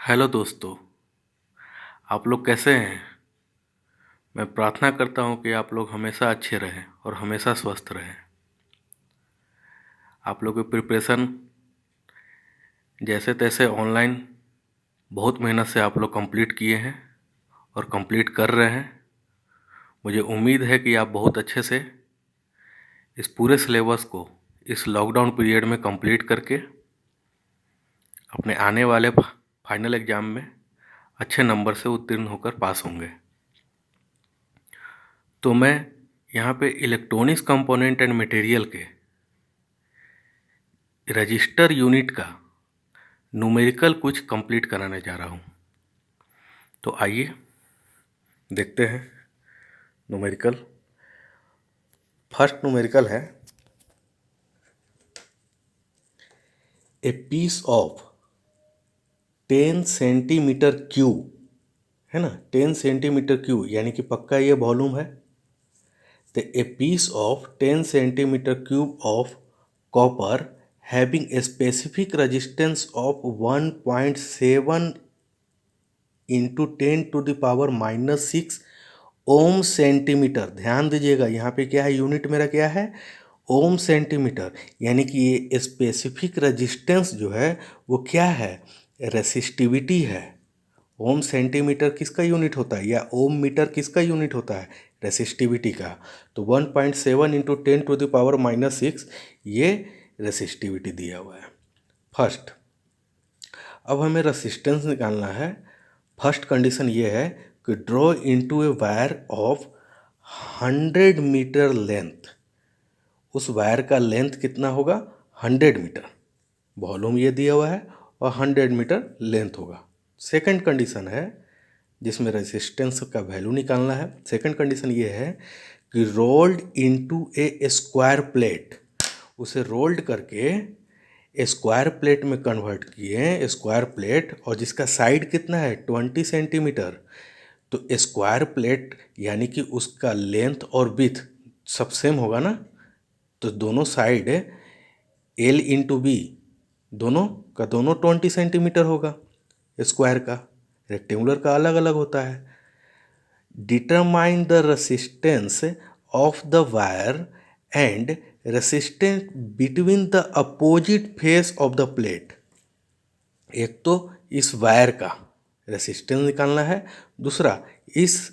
Hello दोस्तों, आप लोग कैसे हैं? मैं प्रार्थना करता हूँ कि आप लोग हमेशा अच्छे रहें और हमेशा स्वस्थ रहें। आप लोग की प्रिपरेशन जैसे तैसे ऑनलाइन बहुत मेहनत से आप लोग कंप्लीट किए हैं और कंप्लीट कर रहे हैं। मुझे उम्मीद है कि आप बहुत अच्छे से इस पूरे सिलेबस को इस लॉकडाउन पीरियड में कंप्लीट करके अपने आने वाले फाइनल एग्ज़ाम में अच्छे नंबर से उत्तीर्ण होकर पास होंगे। तो मैं यहाँ पे इलेक्ट्रॉनिक्स कंपोनेंट एंड मटेरियल के रजिस्टर यूनिट का न्यूमेरिकल कुछ कंप्लीट कराने जा रहा हूँ। तो आइए देखते हैं न्यूमेरिकल। फर्स्ट न्यूमेरिकल है a piece of 10 centimetre cube, है ना। 10 सेंटीमीटर क्यूब यानी कि पक्का ये वॉल्यूम है। तो a piece of 10 centimetre cube of copper having a specific resistance of 1.7 into 10⁻⁻6 ohm centimetre. ध्यान दीजिएगा यहाँ पे क्या है, यूनिट मेरा क्या है, ओम सेंटीमीटर। यानी कि ये स्पेसिफिक रेजिस्टेंस जो है वो क्या है, रेसिस्टिविटी है। ओम सेंटीमीटर किसका यूनिट होता है या ओम मीटर किसका यूनिट होता है, रेसिस्टिविटी का। तो 1.7 इंटू 10⁻⁻6 ये रेसिस्टिविटी दिया हुआ है फर्स्ट। अब हमें रेसिस्टेंस निकालना है। फर्स्ट कंडीशन ये है कि draw into a wire of 100 metre length. उस वायर का लेंथ कितना होगा, 100 मीटर। वॉल्यूम ये दिया हुआ है और 100 मीटर लेंथ होगा। सेकंड कंडीशन है जिसमें रेजिस्टेंस का वैल्यू निकालना है। सेकंड कंडीशन ये है कि रोल्ड इनटू ए स्क्वायर प्लेट। उसे रोल्ड करके स्क्वायर प्लेट में कन्वर्ट किए, स्क्वायर प्लेट, और जिसका साइड कितना है 20 सेंटीमीटर। तो स्क्वायर प्लेट यानी कि उसका लेंथ और विड्थ सब सेम होगा ना। तो दोनों साइड एल इंटू बी दोनों का दोनों 20 सेंटीमीटर होगा। स्क्वायर का, रेक्टेंगुलर का अलग अलग होता है। Determine the resistance of the wire and resistance between the opposite face of the plate. एक तो इस वायर का रेसिस्टेंस निकालना है, दूसरा इस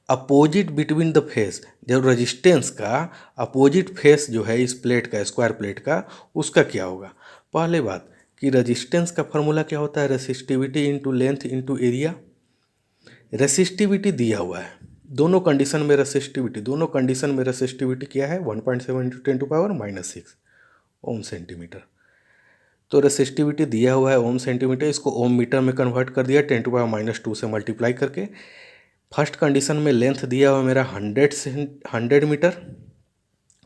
अपोजिट बिटवीन द फेस, जब रेजिस्टेंस का अपोजिट फेस जो है इस प्लेट का, स्क्वायर प्लेट का, उसका क्या होगा। पहले बात कि रेजिस्टेंस का फॉर्मूला क्या होता है, resistivity into length into area. Resistivity दिया हुआ है दोनों कंडीशन में, रेसिस्टिविटी क्या है 1.7 इंटू 10⁻⁻6 ओम सेंटीमीटर। तो रेसिस्टिविटी दिया हुआ है ओम सेंटीमीटर, इसको ओम मीटर में कन्वर्ट कर दिया 10⁻⁻2 से मल्टीप्लाई करके। फर्स्ट कंडीशन में लेंथ दिया हुआ मेरा 100 मीटर।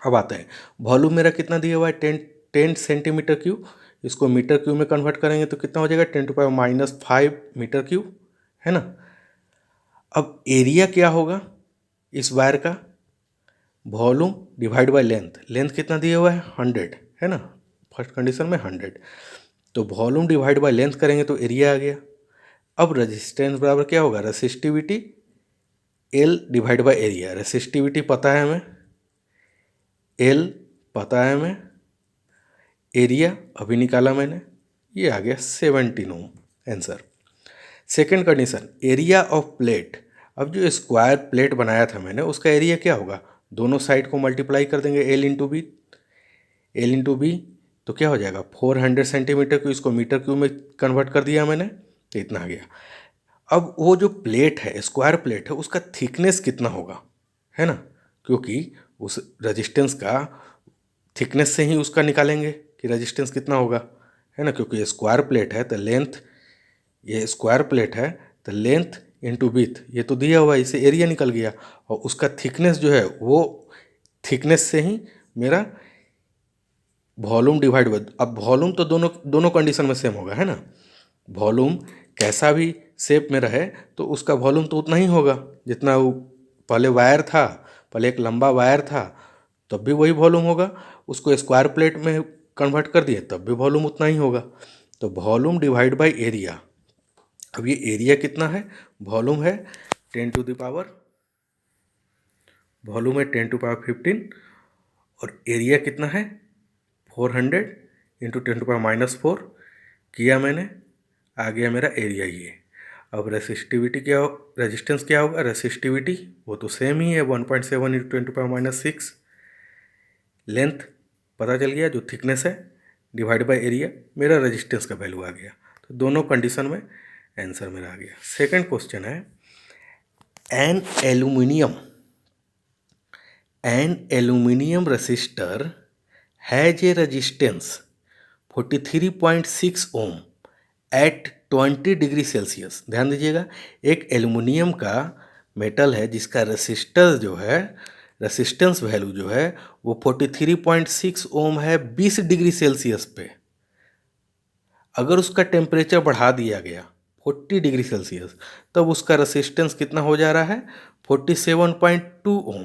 अब आता है वॉल्यूम मेरा कितना दिया हुआ है 10 सेंटीमीटर क्यूब। इसको मीटर क्यूब में कन्वर्ट करेंगे तो कितना हो जाएगा 10⁻⁻5 मीटर क्यूब, है ना। अब एरिया क्या होगा इस वायर का, volume divide by length. Length कितना दिया हुआ है 100, है ना, फर्स्ट कंडीशन में 100। तो वॉल्यूम डिवाइड बाय लेंथ करेंगे तो एरिया आ गया। अब रेजिस्टेंस बराबर क्या होगा, resistivity L divide by area. Resistivity पता है हमें, एल पता है हमें, एरिया अभी निकाला मैंने, ये आ गया 17 ohm answer. Second condition area of plate. अब जो स्क्वायर प्लेट बनाया था मैंने उसका एरिया क्या होगा, दोनों साइड को मल्टीप्लाई कर देंगे L into B. L into B तो क्या हो जाएगा 400 सेंटीमीटर को, इसको मीटर क्यूब में कन्वर्ट कर दिया मैंने तो इतना आ गया। अब वो जो प्लेट है, स्क्वायर प्लेट है, उसका थिकनेस कितना होगा, है ना, क्योंकि उस रेजिस्टेंस का थिकनेस से ही उसका निकालेंगे कि रेजिस्टेंस कितना होगा, है ना। क्योंकि ये स्क्वायर प्लेट है तो लेंथ, ये स्क्वायर प्लेट है तो लेंथ इंटू विड्थ ये तो दिया हुआ है, इससे एरिया निकल गया। और उसका थिकनेस जो है वो थिकनेस से ही मेरा वॉल्यूम डिवाइड बाय, अब वॉल्यूम तो दोनों दोनों कंडीशन में सेम होगा, है ना। वॉल्यूम कैसा भी शेप में रहे तो उसका वॉल्यूम तो उतना ही होगा जितना वो पहले वायर था, पहले एक लंबा वायर था तब भी वही वॉल्यूम होगा। उसको स्क्वायर प्लेट में कन्वर्ट कर दिए तब भी वॉल्यूम उतना ही होगा। तो वॉल्यूम डिवाइड बाय एरिया अब ये एरिया कितना है, वॉल्यूम है 10⁻15 और एरिया कितना है 400 इंटू 10⁻⁴ किया मैंने, आ गया मेरा एरिया ये। अब रेसिस्टिविटी क्या हो, रेजिस्टेंस क्या होगा, रेसिस्टिविटी वो तो सेम ही है 1.7 इंटू 10⁻⁶। लेंथ पता चल गया जो थिकनेस है डिवाइड बाय एरिया, मेरा रेजिस्टेंस का वैल्यू आ गया। तो दोनों कंडीशन में आंसर मेरा आ गया। सेकंड क्वेश्चन है an aluminium resistor has a resistance 43.6 ohm at 20 degree Celsius. ध्यान दीजिएगा, एक एल्युमिनियम का मेटल है जिसका रेसिस्टेंस वैल्यू जो है वो 43.6 ओम है 20 डिग्री सेल्सियस पे। अगर उसका टेम्परेचर बढ़ा दिया गया 40 डिग्री सेल्सियस, तब उसका रेसिस्टेंस कितना हो जा रहा है 47.2 ओम।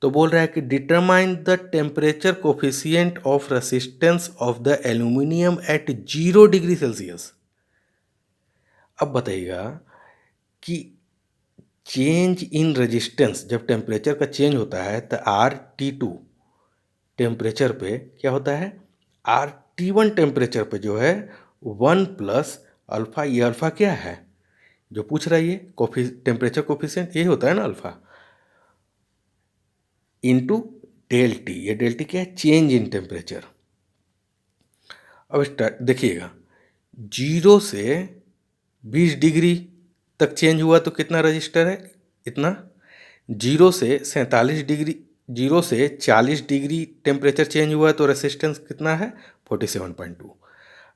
तो बोल रहा है कि determine the temperature coefficient of resistance of the aluminium at 0 degree Celsius. अब बताइएगा कि चेंज इन रेजिस्टेंस, जब टेम्परेचर का चेंज होता है तो RT2 टेम्परेचर पे क्या होता है, RT1 टेम्परेचर पे जो है 1 प्लस अल्फ़ा, ये अल्फ़ा क्या है जो पूछ रहा है, ये टेम्परेचर कोफिशिएंट ये होता है ना अल्फ़ा, इंटू डेल टी। ये डेल टी क्या है, चेंज इन टेम्परेचर। अब स्टार्ट देखिएगा, 0 से 20 डिग्री तक चेंज हुआ तो कितना रजिस्टर है, इतना। 0 से 47 डिग्री, 0 से 40 डिग्री टेम्परेचर चेंज हुआ तो रेसिस्टेंस कितना है 47.2।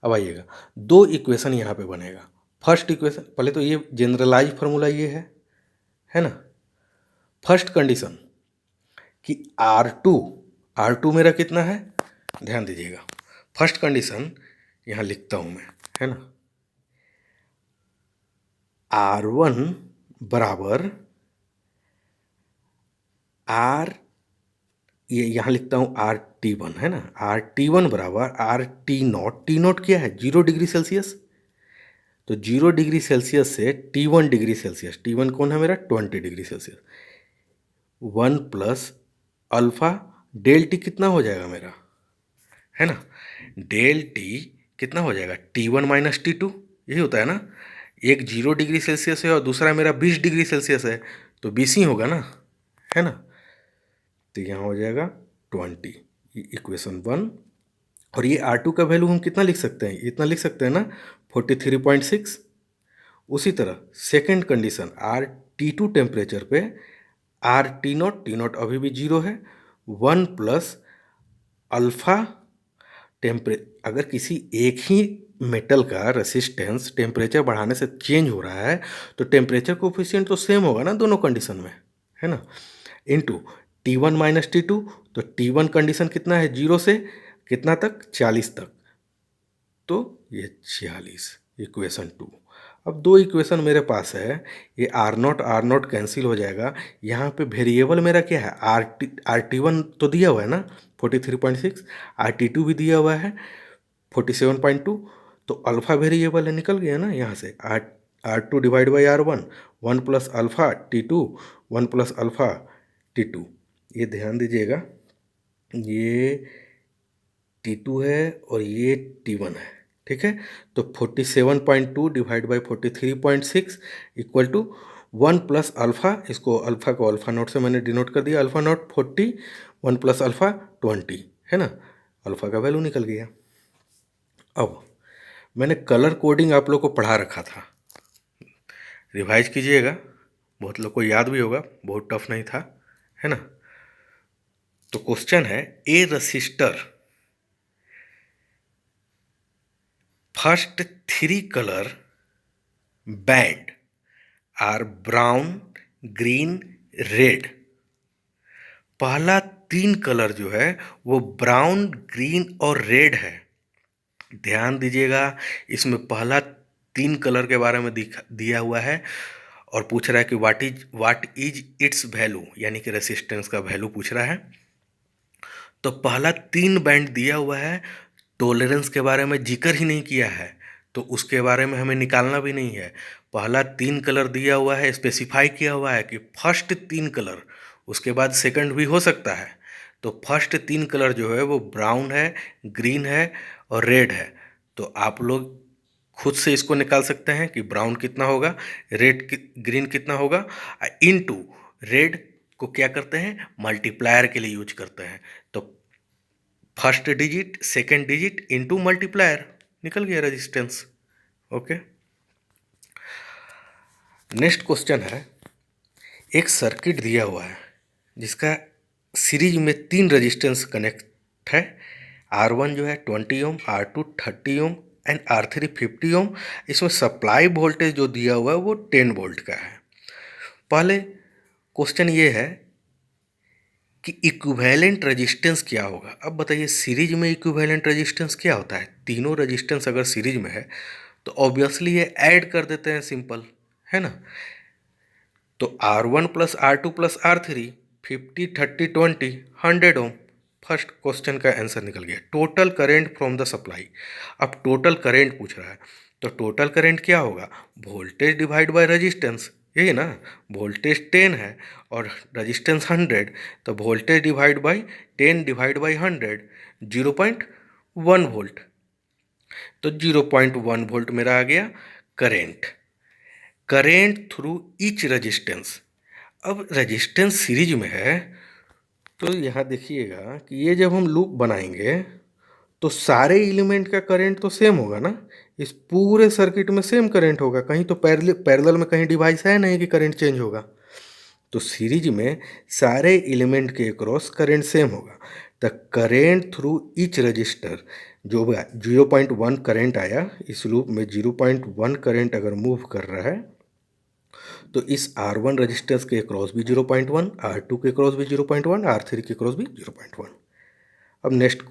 अब आइएगा, दो इक्वेशन यहाँ पे बनेगा। फर्स्ट इक्वेशन, पहले तो ये जनरलाइज फार्मूला ये है ना। फर्स्ट कंडीशन कि R2 मेरा कितना है, ध्यान दीजिएगा। फर्स्ट कंडीशन यहाँ लिखता हूँ मैं, है ना, R1 बराबर R, ये यहाँ लिखता हूँ RT1, है ना, RT1 बराबर RT0। T0 क्या है 0 डिग्री सेल्सियस, तो 0 डिग्री सेल्सियस से T1 डिग्री सेल्सियस, T1 कौन है मेरा 20 degree Celsius, 1 plus alpha del T कितना हो जाएगा मेरा, है ना, डेल टी कितना हो जाएगा T1 माइनस T2, यही होता है ना। एक 0 डिग्री सेल्सियस है और दूसरा मेरा 20 डिग्री सेल्सियस है, तो 20 ही होगा ना, है ना। तो यहाँ हो जाएगा 20, इक्वेशन 1। और ये R2 का वैल्यू हम कितना लिख सकते हैं, इतना लिख सकते हैं ना 43.6। उसी तरह सेकेंड कंडीशन RT2 टेम्परेचर पे T0 अभी भी 0 है, 1 प्लस अल्फ़ा अगर किसी एक ही मेटल का रेसिस्टेंस टेम्परेचर बढ़ाने से चेंज हो रहा है तो टेम्परेचर कोफिशिएंट तो सेम होगा ना दोनों कंडीशन में, है ना, इनटू T1 माइनस T2। तो T1 कंडीशन कितना है 0 से कितना तक 40 तक, तो ये 46, इक्वेशन 2। अब दो इक्वेशन मेरे पास है, ये R0 कैंसिल हो जाएगा। यहाँ पे वेरिएबल मेरा क्या है RT1 तो दिया हुआ है ना 43.6, RT2 भी दिया हुआ है 47.2। तो अल्फ़ा वेरिएबल है, निकल गया ना यहाँ से R2 divide by R1, 1 plus alpha T2, 1 plus alpha T2। ये ध्यान दीजिएगा, ये T2 है और ये T1 है, ठीक है। तो 47.2 divide by 43.6 equal to 1 plus alpha, इसको अल्फ़ा को अल्फ़ा नोट से मैंने डिनोट कर दिया, अल्फ़ा नोट 40, 1 प्लस अल्फ़ा 20, है ना, अल्फ़ा का वैल्यू निकल गया। अब मैंने कलर कोडिंग आप लोग को पढ़ा रखा था, रिवाइज कीजिएगा, बहुत लोग को याद भी होगा, बहुत टफ नहीं था, है ना। तो क्वेश्चन है a resistor first 3 colour band are brown, green, red. पहला 3 कलर जो है वो ब्राउन, ग्रीन और रेड है। ध्यान दीजिएगा, इसमें पहला 3 कलर के बारे में दिया हुआ है और पूछ रहा है कि व्हाट इज इट्स वैल्यू, यानी कि रेसिस्टेंस का वैल्यू पूछ रहा है। तो पहला 3 बैंड दिया हुआ है, टॉलरेंस के बारे में जिक्र ही नहीं किया है, तो उसके बारे में हमें निकालना भी नहीं है। पहला 3 कलर दिया हुआ है, स्पेसिफाई किया हुआ है कि फर्स्ट 3 कलर, उसके बाद सेकंड भी हो सकता है। तो फर्स्ट 3 कलर जो है वो ब्राउन है, ग्रीन है और रेड है। तो आप लोग खुद से इसको निकाल सकते हैं कि ब्राउन कितना होगा, ग्रीन कितना होगा। इनटू रेड को क्या करते हैं, मल्टीप्लायर के लिए यूज करते हैं। तो first digit second digit into multiplier, निकल गया रेजिस्टेंस। ओके, नेक्स्ट क्वेश्चन है, एक सर्किट दिया हुआ है जिसका सीरीज में 3 रेजिस्टेंस कनेक्ट है। R1 जो है 20 ओम, R2 30 ओम एंड R3 50 ओम। इसमें सप्लाई वोल्टेज जो दिया हुआ है वो 10 वोल्ट का है। पहले क्वेश्चन ये है कि इक्विवेलेंट रेजिस्टेंस क्या होगा। अब बताइए, सीरीज में इक्विवेलेंट रेजिस्टेंस क्या होता है। तीनों रेजिस्टेंस अगर सीरीज में है तो ऑब्वियसली ये ऐड कर देते हैं, सिंपल है ना। तो R1 plus R2 plus R3 50 30 20 100 ओम। फर्स्ट क्वेश्चन का आंसर निकल गया। Total current from the supply. अब टोटल करेंट पूछ रहा है, तो टोटल करेंट क्या होगा, वोल्टेज डिवाइड बाय रेजिस्टेंस, यही ना। वोल्टेज 10 है और रेजिस्टेंस 100, तो voltage divide by 10 divide by 100, 0.1 volt. तो 0.1 वोल्ट मेरा आ गया current. Current through each resistance. अब रेजिस्टेंस सीरीज में है तो यहाँ देखिएगा कि ये जब हम लूप बनाएंगे तो सारे एलिमेंट का करंट तो सेम होगा ना। इस पूरे सर्किट में सेम करंट होगा, कहीं तो पैरेलल में कहीं डिवाइस है नहीं कि करंट चेंज होगा। तो सीरीज में सारे एलिमेंट के क्रॉस करंट सेम होगा। The current through each resistor जो 0.1 करंट आया, इस लूप में 0.1 करंट अगर मूव कर रहा है तो इस R1 रजिस्टर्स के क्रॉस भी 0.1, R2 के क्रॉस भी 0.1, R3 के क्रॉस भी 0.1। अब next,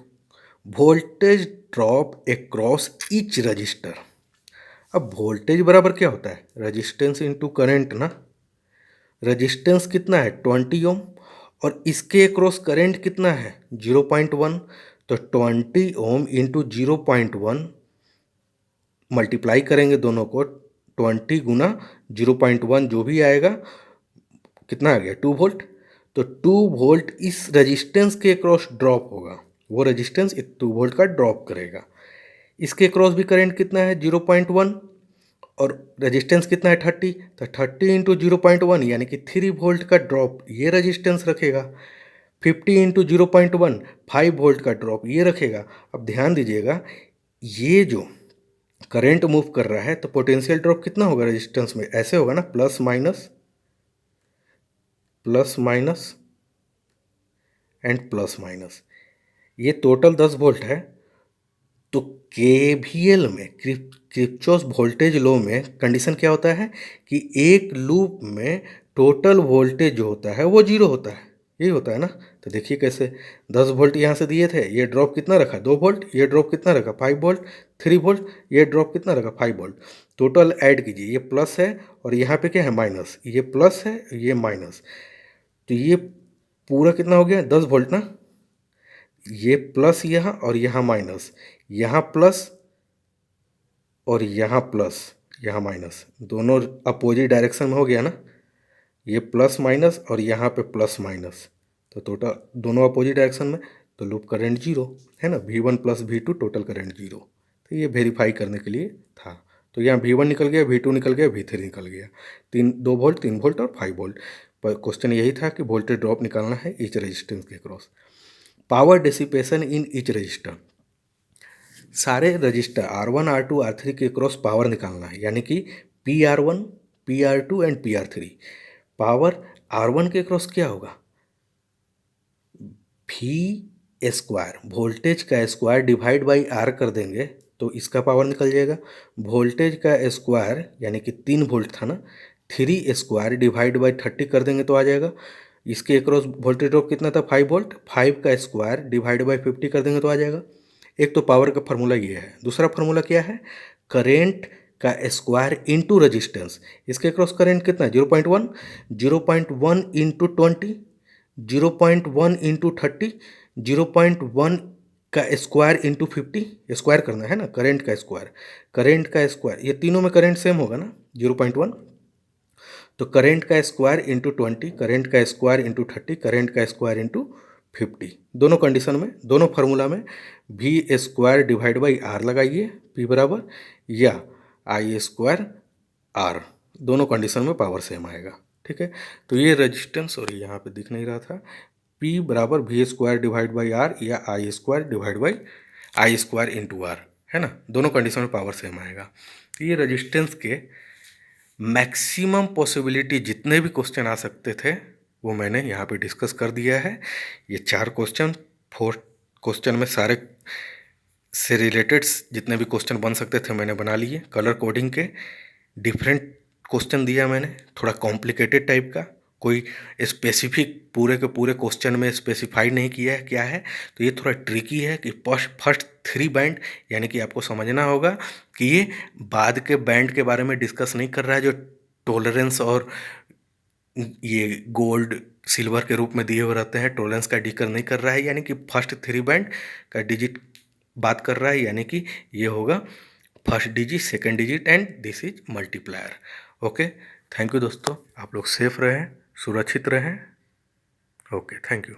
voltage drop across each resistor. अब वोल्टेज बराबर क्या होता है, रेजिस्टेंस इनटू करंट ना। रेजिस्टेंस कितना है 20 ओम और इसके अक्रॉस करंट कितना है 0.1। तो 20 ओम इंटू 0.1 मल्टीप्लाई करेंगे दोनों को, 20 गुना 0.1 जो भी आएगा कितना आ गया 2 वोल्ट। तो 2 वोल्ट इस रेजिस्टेंस के क्रॉस ड्रॉप होगा, वो रेजिस्टेंस 2 वोल्ट का ड्रॉप करेगा। इसके क्रॉस भी करंट कितना है 0.1 और रेजिस्टेंस कितना है 30। तो 30 इंटू 0.1 यानी कि 3 वोल्ट का ड्रॉप ये रेजिस्टेंस रखेगा। 50 इंटू 0.1 5 वोल्ट का ड्रॉप ये रखेगा। अब ध्यान दीजिएगा, ये जो करंट मूव कर रहा है तो पोटेंशियल ड्रॉप कितना होगा रेजिस्टेंस में, ऐसे होगा ना, plus minus and plus minus. ये टोटल 10 वोल्ट है। तो केवीएल में, किरचॉफ वोल्टेज लॉ में कंडीशन क्या होता है कि एक लूप में टोटल वोल्टेज जो होता है वो 0 होता है, यही होता है ना। तो देखिए कैसे, 10 वोल्ट यहाँ से दिए थे, ये ड्रॉप कितना रखा 2 वोल्ट, ये ड्रॉप कितना रखा 5 वोल्ट, 3 वोल्ट, ये ड्रॉप कितना रखा 5 वोल्ट। टोटल ऐड कीजिए, ये प्लस है और यहाँ पे क्या है माइनस, ये प्लस है ये माइनस। तो ये पूरा कितना हो गया 10 वोल्ट ना। ये प्लस यहाँ और यहाँ माइनस, यहाँ प्लस और यहाँ प्लस यहाँ माइनस, दोनों अपोजिट डायरेक्शन में हो गया ना। ये प्लस माइनस और यहाँ पे प्लस माइनस, तो टोटल दोनों अपोजिट डायरेक्शन में, तो लूप करंट 0 है ना। V1 plus V2 total current 0। तो ये वेरीफाई करने के लिए था। तो यहाँ V1 निकल गया, V2 निकल गया, V3 निकल गया, 2 वोल्ट 3 वोल्ट और 5 वोल्ट। पर क्वेश्चन यही था कि वोल्टेज ड्रॉप निकालना है ईच रेजिस्टेंस के cross. Power dissipation in each resistor. सारे रजिस्टर R1 R2 R3 के क्रॉस पावर निकालना है, यानी कि PR1 PR2 and PR3। Power R1 के क्रॉस क्या होगा, V स्क्वायर, वोल्टेज का स्क्वायर डिवाइड बाई R कर देंगे तो इसका पावर निकल जाएगा। वोल्टेज का स्क्वायर यानी कि 3 वोल्ट था ना, 3 स्क्वायर डिवाइड बाई 30 कर देंगे तो आ जाएगा। इसके अक्रॉस वोल्टेज ड्रॉप कितना था 5 वोल्ट, 5 का स्क्वायर डिवाइड बाई 50 कर देंगे तो आ जाएगा। एक तो पावर का फार्मूला ये है, दूसरा फार्मूला क्या है, करेंट का स्क्वायर इंटू रजिस्टेंस। इसके क्रॉस करेंट कितना है 0.1, 0.1 इंटू 20, 0.1 इंटू 30, 0.1 का स्क्वायर इंटू 50, स्क्वायर करना है ना, करेंट का स्क्वायर, करेंट का स्क्वायर, ये तीनों में करेंट सेम होगा ना 0.1, तो करेंट का स्क्वायर इंटू 20, करेंट का स्क्वायर इंटू 30, करेंट का स्क्वायर इंटू 50, दोनों कंडीशन में, दोनों फार्मूला में V square divide by R लगाइए, पी बराबर, या आई स्क्वायर आर, दोनों कंडीशन में पावर सेम आएगा। ठीक है, तो ये रेजिस्टेंस, और यहाँ पे दिख नहीं रहा था, P बराबर V square divide by R या I square divide by I square into R, है ना, दोनों कंडीशन में पावर सेम आएगा। तो ये रेजिस्टेंस के मैक्सिमम पॉसिबिलिटी जितने भी क्वेश्चन आ सकते थे वो मैंने यहाँ पे डिस्कस कर दिया है। ये 4 क्वेश्चन, 4 क्वेश्चन में सारे से रिलेटेड जितने भी क्वेश्चन बन सकते थे मैंने बना लिए। कलर कोडिंग के डिफरेंट क्वेश्चन दिया मैंने, थोड़ा कॉम्प्लिकेटेड टाइप का, कोई स्पेसिफिक पूरे के पूरे क्वेश्चन में स्पेसिफाई नहीं किया है क्या है, तो ये थोड़ा ट्रिकी है कि फर्स्ट 3 बैंड, यानी कि आपको समझना होगा कि ये बाद के बैंड के बारे में डिस्कस नहीं कर रहा है जो टॉलरेंस और ये गोल्ड सिल्वर के रूप में दिए हुए रहते हैं, टॉलरेंस का डिकर नहीं कर रहा है, यानी कि फर्स्ट 3 बैंड का डिजिट बात कर रहा है, यानी कि ये होगा first digit, second digit and this is multiplier. Okay, thank you दोस्तों, आप लोग सेफ रहें, सुरक्षित रहें। Okay, thank you.